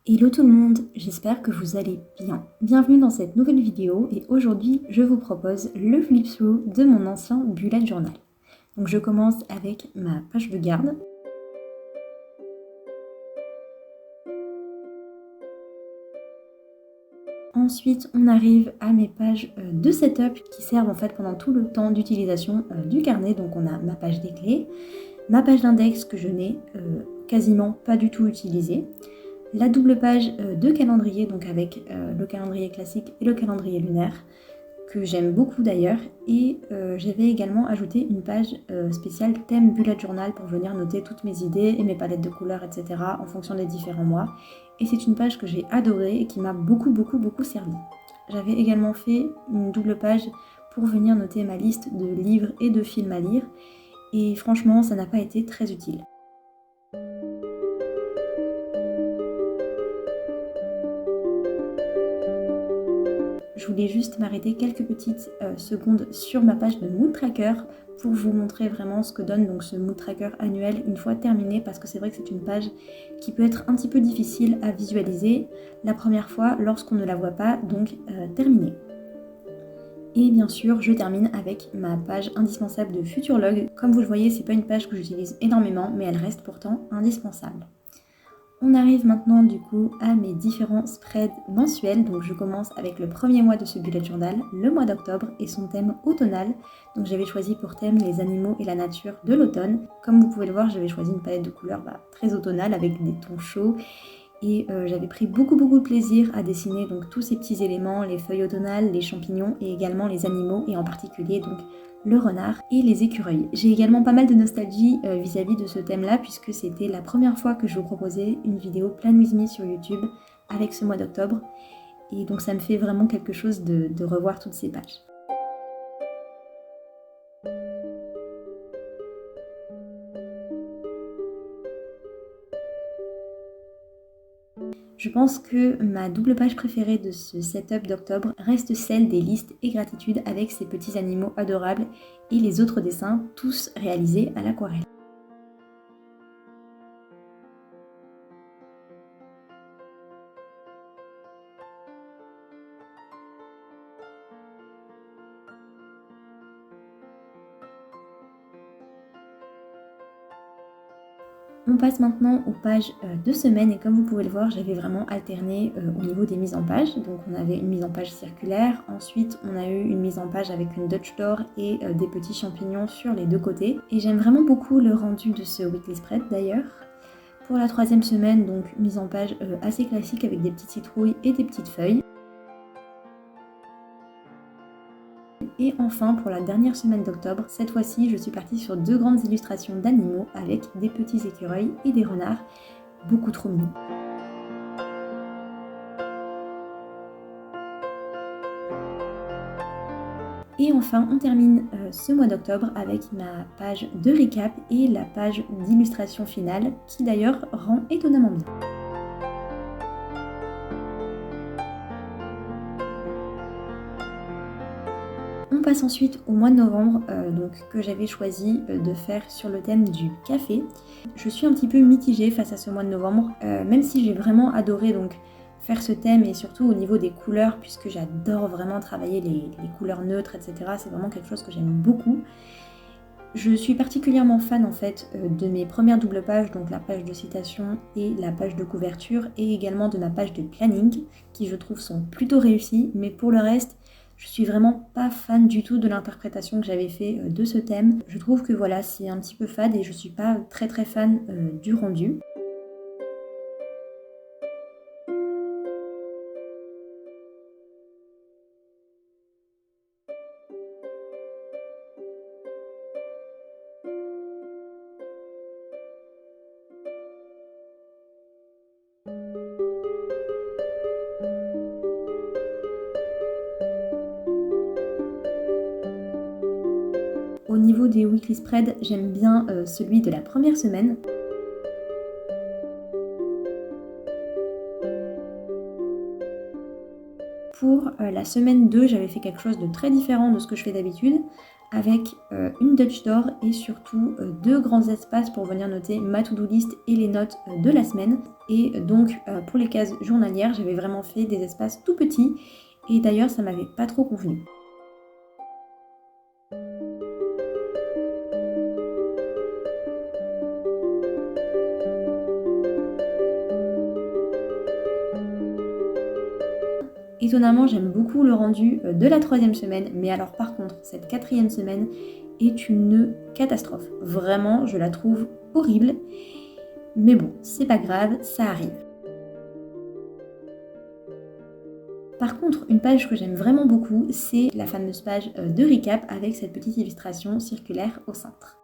Hello tout le monde, j'espère que vous allez bien. Bienvenue dans cette nouvelle vidéo et aujourd'hui je vous propose le flip-through de mon ancien bullet journal. Donc je commence avec ma page de garde. Ensuite on arrive à mes pages de setup qui servent en fait pendant tout le temps d'utilisation du carnet. Donc on a ma page des clés, ma page d'index que je n'ai quasiment pas du tout utilisée. La double page de calendrier, donc avec le calendrier classique et le calendrier lunaire, que j'aime beaucoup d'ailleurs. Et j'avais également ajouté une page spéciale thème bullet journal pour venir noter toutes mes idées et mes palettes de couleurs, etc. en fonction des différents mois. Et c'est une page que j'ai adorée et qui m'a beaucoup servi. J'avais également fait une double page pour venir noter ma liste de livres et de films à lire. Et franchement, ça n'a pas été très utile. Je voulais juste m'arrêter quelques petites secondes sur ma page de Mood Tracker pour vous montrer vraiment ce que donne donc ce Mood Tracker annuel une fois terminé, parce que c'est vrai que c'est une page qui peut être un petit peu difficile à visualiser la première fois lorsqu'on ne la voit pas donc terminée. Et bien sûr, je termine avec ma page indispensable de Futurlog. Comme vous le voyez, c'est pas une page que j'utilise énormément, mais elle reste pourtant indispensable. On arrive maintenant du coup à mes différents spreads mensuels. Donc je commence avec le premier mois de ce bullet journal, le mois d'octobre et son thème automnal. Donc j'avais choisi pour thème les animaux et la nature de l'automne. Comme vous pouvez le voir, j'avais choisi une palette de couleurs très automnale avec des tons chauds. Et j'avais pris beaucoup de plaisir à dessiner donc tous ces petits éléments, les feuilles automnales, les champignons et également les animaux, et en particulier donc le renard et les écureuils. J'ai également pas mal de nostalgie vis-à-vis de ce thème-là, puisque c'était la première fois que je vous proposais une vidéo Plan With Me sur YouTube avec ce mois d'octobre. Et donc ça me fait vraiment quelque chose de revoir toutes ces pages. Je pense que ma double page préférée de ce setup d'octobre reste celle des listes et gratitudes avec ces petits animaux adorables et les autres dessins, tous réalisés à l'aquarelle. On passe maintenant aux pages de semaine, et comme vous pouvez le voir, j'avais vraiment alterné au niveau des mises en page. Donc on avait une mise en page circulaire, ensuite on a eu une mise en page avec une Dutch door et des petits champignons sur les deux côtés. Et j'aime vraiment beaucoup le rendu de ce weekly spread d'ailleurs. Pour la troisième semaine, donc mise en page assez classique avec des petites citrouilles et des petites feuilles. Et enfin, pour la dernière semaine d'octobre, cette fois-ci, je suis partie sur deux grandes illustrations d'animaux avec des petits écureuils et des renards, beaucoup trop mignons. Et enfin, on termine ce mois d'octobre avec ma page de récap et la page d'illustration finale, qui d'ailleurs rend étonnamment bien. On passe ensuite au mois de novembre, que j'avais choisi de faire sur le thème du café. Je suis un petit peu mitigée face à ce mois de novembre, même si j'ai vraiment adoré donc faire ce thème, et surtout au niveau des couleurs, puisque j'adore vraiment travailler les couleurs neutres, etc. C'est vraiment quelque chose que j'aime beaucoup. Je suis particulièrement fan en fait de mes premières doubles pages, donc la page de citation et la page de couverture, et également de ma page de planning, qui je trouve sont plutôt réussies, mais pour le reste, je suis vraiment pas fan du tout de l'interprétation que j'avais fait de ce thème. Je trouve que voilà, c'est un petit peu fade et je suis pas très fan du rendu. Au niveau des weekly spreads, j'aime bien celui de la première semaine. Pour la semaine 2, j'avais fait quelque chose de très différent de ce que je fais d'habitude. avec une Dutch Door et surtout 2 grands espaces pour venir noter ma to-do list et les notes de la semaine. Et donc pour les cases journalières, j'avais vraiment fait des espaces tout petits et d'ailleurs ça m'avait pas trop convenu. Étonnamment, j'aime beaucoup le rendu de la 3e semaine, mais alors par contre, cette 4e semaine est une catastrophe. Vraiment, je la trouve horrible. Mais bon, c'est pas grave, ça arrive. Par contre, une page que j'aime vraiment beaucoup, c'est la fameuse page de recap avec cette petite illustration circulaire au centre.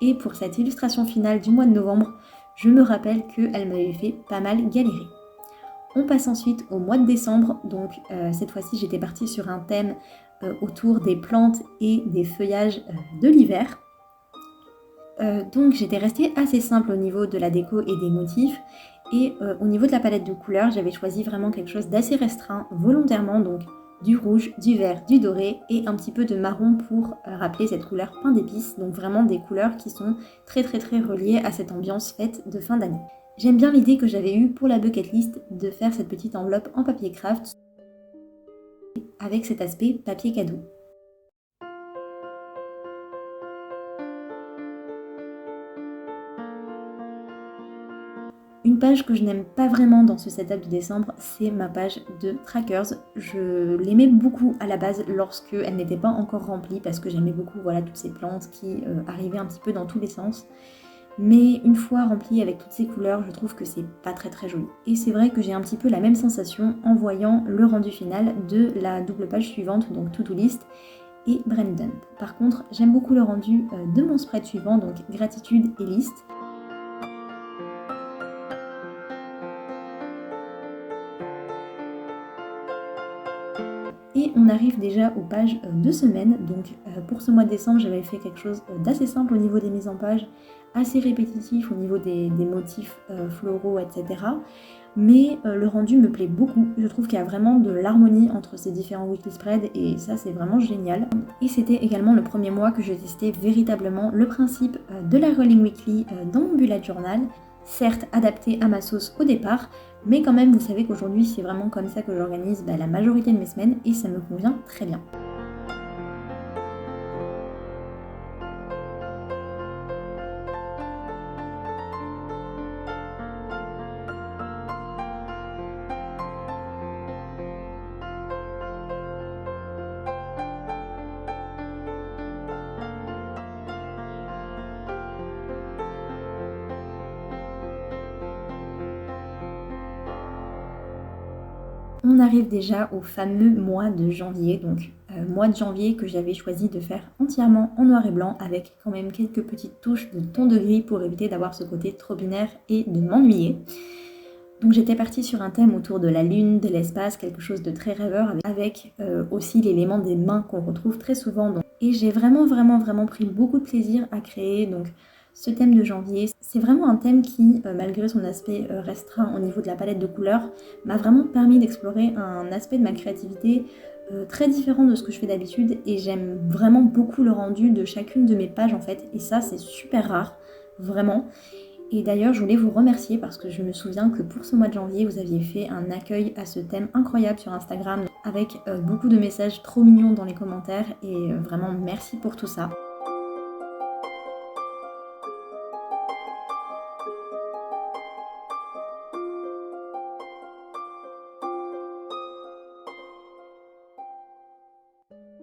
Et pour cette illustration finale du mois de novembre, je me rappelle qu'elle m'avait fait pas mal galérer. On passe ensuite au mois de décembre, donc cette fois-ci j'étais partie sur un thème autour des plantes et des feuillages de l'hiver. Donc j'étais restée assez simple au niveau de la déco et des motifs, et au niveau de la palette de couleurs, j'avais choisi vraiment quelque chose d'assez restreint volontairement, donc du rouge, du vert, du doré et un petit peu de marron pour rappeler cette couleur pain d'épices, donc vraiment des couleurs qui sont très reliées à cette ambiance fête de fin d'année. J'aime bien l'idée que j'avais eue pour la bucket list de faire cette petite enveloppe en papier craft avec cet aspect papier cadeau. Une page que je n'aime pas vraiment dans ce setup de décembre, c'est ma page de trackers. Je l'aimais beaucoup à la base lorsque elle n'était pas encore remplie parce que j'aimais beaucoup toutes ces plantes qui arrivaient un petit peu dans tous les sens. Mais une fois remplie avec toutes ces couleurs, je trouve que c'est pas très joli. Et c'est vrai que j'ai un petit peu la même sensation en voyant le rendu final de la double page suivante, donc To-Do List et Brain Dump. Par contre, j'aime beaucoup le rendu de mon spread suivant, donc Gratitude et Liste. Et on arrive déjà aux pages de semaine. Donc pour ce mois de décembre, j'avais fait quelque chose d'assez simple au niveau des mises en page, assez répétitif au niveau des motifs floraux, etc. Mais le rendu me plaît beaucoup. Je trouve qu'il y a vraiment de l'harmonie entre ces différents weekly spreads et ça c'est vraiment génial. Et c'était également le premier mois que je testais véritablement le principe de la Rolling Weekly dans mon bullet journal. Certes adapté à ma sauce au départ, mais quand même vous savez qu'aujourd'hui c'est vraiment comme ça que j'organise la majorité de mes semaines et ça me convient très bien. On arrive déjà au fameux mois de janvier, donc mois de janvier que j'avais choisi de faire entièrement en noir et blanc avec quand même quelques petites touches de ton de gris pour éviter d'avoir ce côté trop binaire et de m'ennuyer. Donc j'étais partie sur un thème autour de la lune, de l'espace, quelque chose de très rêveur avec aussi l'élément des mains qu'on retrouve très souvent. Et j'ai vraiment pris beaucoup de plaisir à créer donc ce thème de janvier. C'est vraiment un thème qui, malgré son aspect restreint au niveau de la palette de couleurs, m'a vraiment permis d'explorer un aspect de ma créativité très différent de ce que je fais d'habitude et j'aime vraiment beaucoup le rendu de chacune de mes pages en fait et ça c'est super rare, vraiment. Et d'ailleurs je voulais vous remercier parce que je me souviens que pour ce mois de janvier vous aviez fait un accueil à ce thème incroyable sur Instagram avec beaucoup de messages trop mignons dans les commentaires et vraiment merci pour tout ça.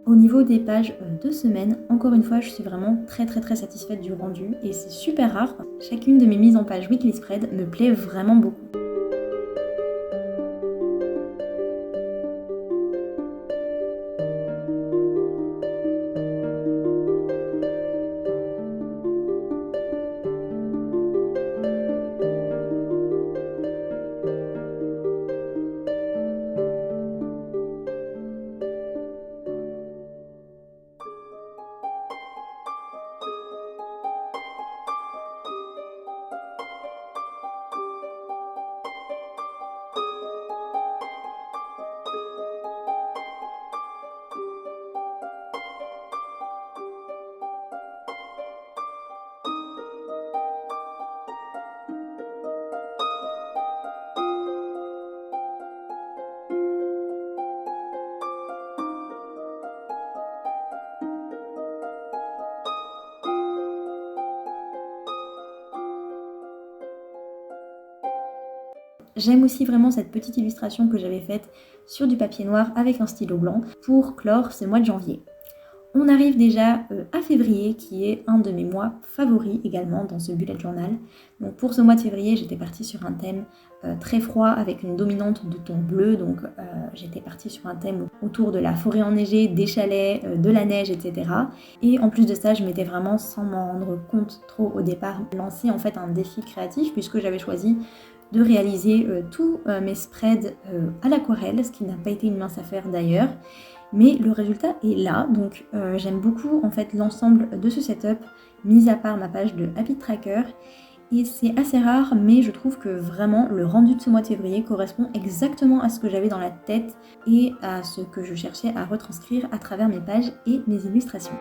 Au niveau des pages de semaine, encore une fois, je suis vraiment très satisfaite du rendu et c'est super rare. Chacune de mes mises en page weekly spread me plaît vraiment beaucoup. J'aime aussi vraiment cette petite illustration que j'avais faite sur du papier noir avec un stylo blanc pour clore ce mois de janvier. On arrive déjà à février, qui est un de mes mois favoris également dans ce bullet journal. Donc pour ce mois de février, j'étais partie sur un thème très froid avec une dominante de ton bleu. Donc j'étais partie sur un thème autour de la forêt enneigée, des chalets, de la neige, etc. Et en plus de ça, je m'étais vraiment, sans m'en rendre compte trop au départ, lancé en fait un défi créatif puisque j'avais choisi de réaliser tous mes spreads à l'aquarelle, ce qui n'a pas été une mince affaire d'ailleurs. Mais le résultat est là, donc j'aime beaucoup en fait l'ensemble de ce setup, mis à part ma page de Habit Tracker. Et c'est assez rare, mais je trouve que vraiment le rendu de ce mois de février correspond exactement à ce que j'avais dans la tête et à ce que je cherchais à retranscrire à travers mes pages et mes illustrations.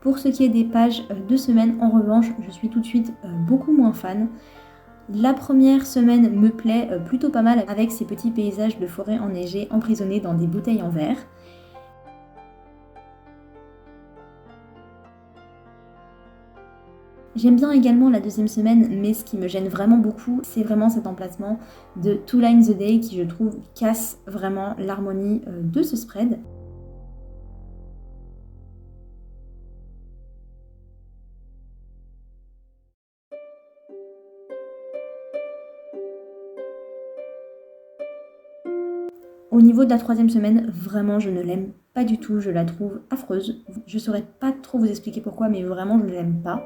Pour ce qui est des pages de semaine, en revanche, je suis tout de suite beaucoup moins fan. La première semaine me plaît plutôt pas mal avec ces petits paysages de forêt enneigée emprisonnés dans des bouteilles en verre. J'aime bien également la deuxième semaine, mais ce qui me gêne vraiment beaucoup, c'est vraiment cet emplacement de Two Lines a Day qui, je trouve, casse vraiment l'harmonie de ce spread. Au niveau de la troisième semaine, vraiment je ne l'aime pas du tout, je la trouve affreuse. Je saurais pas trop vous expliquer pourquoi, mais vraiment je ne l'aime pas.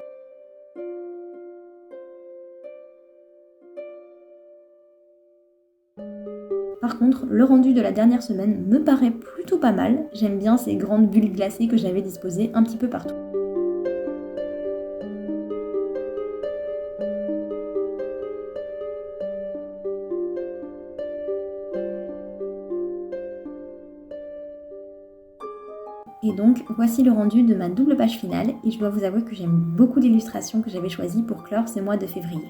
Par contre, le rendu de la dernière semaine me paraît plutôt pas mal. J'aime bien ces grandes bulles glacées que j'avais disposées un petit peu partout. Et donc, voici le rendu de ma double page finale et je dois vous avouer que j'aime beaucoup l'illustration que j'avais choisie pour clore ce mois de février.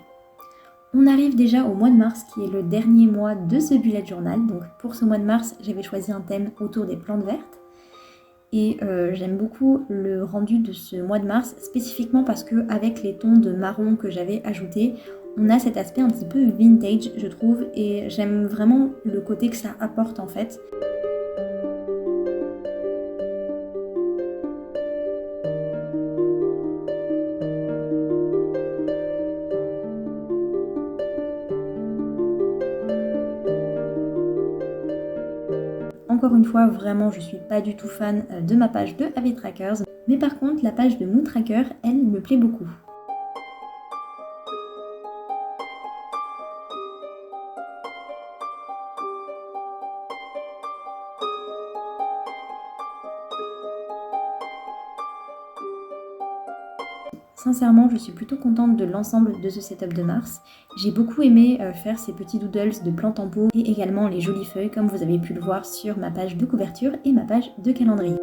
On arrive déjà au mois de mars qui est le dernier mois de ce bullet journal. Donc pour ce mois de mars, j'avais choisi un thème autour des plantes vertes. Et j'aime beaucoup le rendu de ce mois de mars, spécifiquement parce que avec les tons de marron que j'avais ajoutés, on a cet aspect un petit peu vintage, je trouve, et j'aime vraiment le côté que ça apporte en fait. Encore une fois, vraiment, je suis pas du tout fan de ma page de Habit Trackers, mais par contre, la page de Mood Tracker, elle me plaît beaucoup. Sincèrement, je suis plutôt contente de l'ensemble de ce setup de mars. J'ai beaucoup aimé faire ces petits doodles de plantes en pot et également les jolies feuilles comme vous avez pu le voir sur ma page de couverture et ma page de calendrier.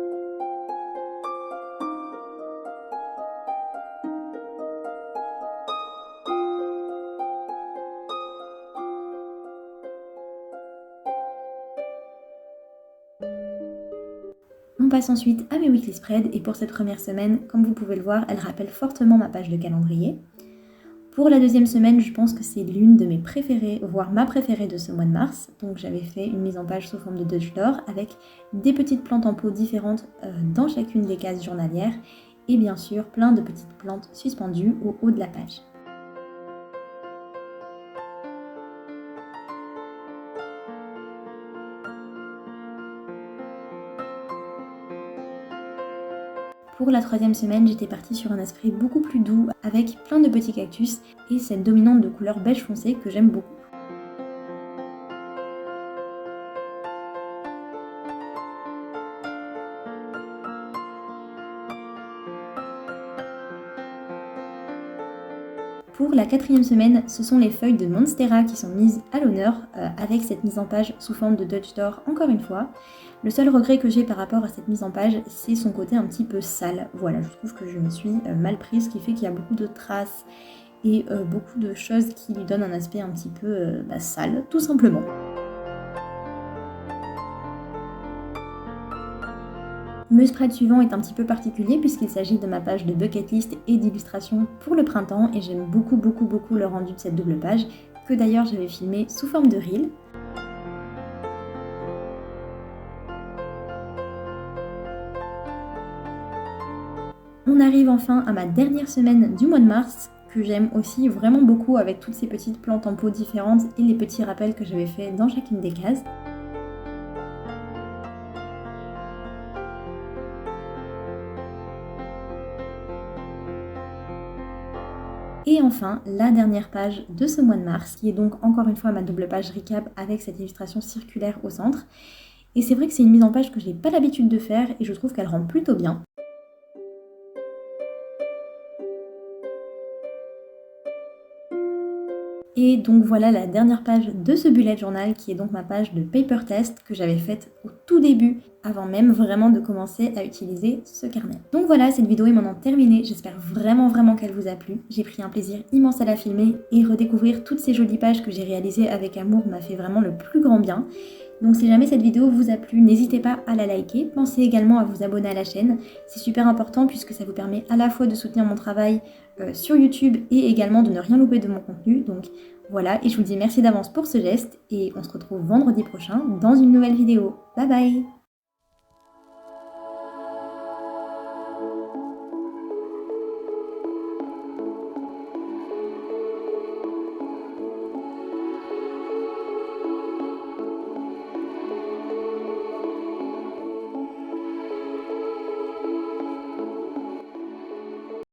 On passe ensuite à mes weekly spreads et pour cette première semaine, comme vous pouvez le voir, elle rappelle fortement ma page de calendrier. Pour la deuxième semaine, je pense que c'est l'une de mes préférées, voire ma préférée de ce mois de mars. Donc j'avais fait une mise en page sous forme de Dutch d'or avec des petites plantes en pot différentes dans chacune des cases journalières et bien sûr plein de petites plantes suspendues au haut de la page. Pour la troisième semaine, j'étais partie sur un esprit beaucoup plus doux avec plein de petits cactus et cette dominante de couleur beige foncé que j'aime beaucoup. la 4e semaine, ce sont les feuilles de Monstera qui sont mises à l'honneur avec cette mise en page sous forme de Dutch Door encore une fois. Le seul regret que j'ai par rapport à cette mise en page, c'est son côté un petit peu sale. Voilà, je trouve que je me suis mal prise, ce qui fait qu'il y a beaucoup de traces et beaucoup de choses qui lui donnent un aspect un petit peu sale, tout simplement. Le spread suivant est un petit peu particulier puisqu'il s'agit de ma page de bucket list et d'illustration pour le printemps et j'aime beaucoup le rendu de cette double page que d'ailleurs j'avais filmé sous forme de reel. On arrive enfin à ma dernière semaine du mois de mars que j'aime aussi vraiment beaucoup avec toutes ces petites plantes en pot différentes et les petits rappels que j'avais fait dans chacune des cases. Et enfin, la dernière page de ce mois de mars, qui est donc encore une fois ma double page recap avec cette illustration circulaire au centre. Et c'est vrai que c'est une mise en page que je n'ai pas l'habitude de faire et je trouve qu'elle rend plutôt bien. Et donc voilà la dernière page de ce bullet journal qui est donc ma page de paper test que j'avais faite au tout début avant même vraiment de commencer à utiliser ce carnet. Donc voilà, cette vidéo est maintenant terminée, j'espère vraiment qu'elle vous a plu. J'ai pris un plaisir immense à la filmer et redécouvrir toutes ces jolies pages que j'ai réalisées avec amour m'a fait vraiment le plus grand bien. Donc si jamais cette vidéo vous a plu, n'hésitez pas à la liker. Pensez également à vous abonner à la chaîne. C'est super important puisque ça vous permet à la fois de soutenir mon travail sur YouTube et également de ne rien louper de mon contenu. Donc voilà, et je vous dis merci d'avance pour ce geste et on se retrouve vendredi prochain dans une nouvelle vidéo. Bye bye!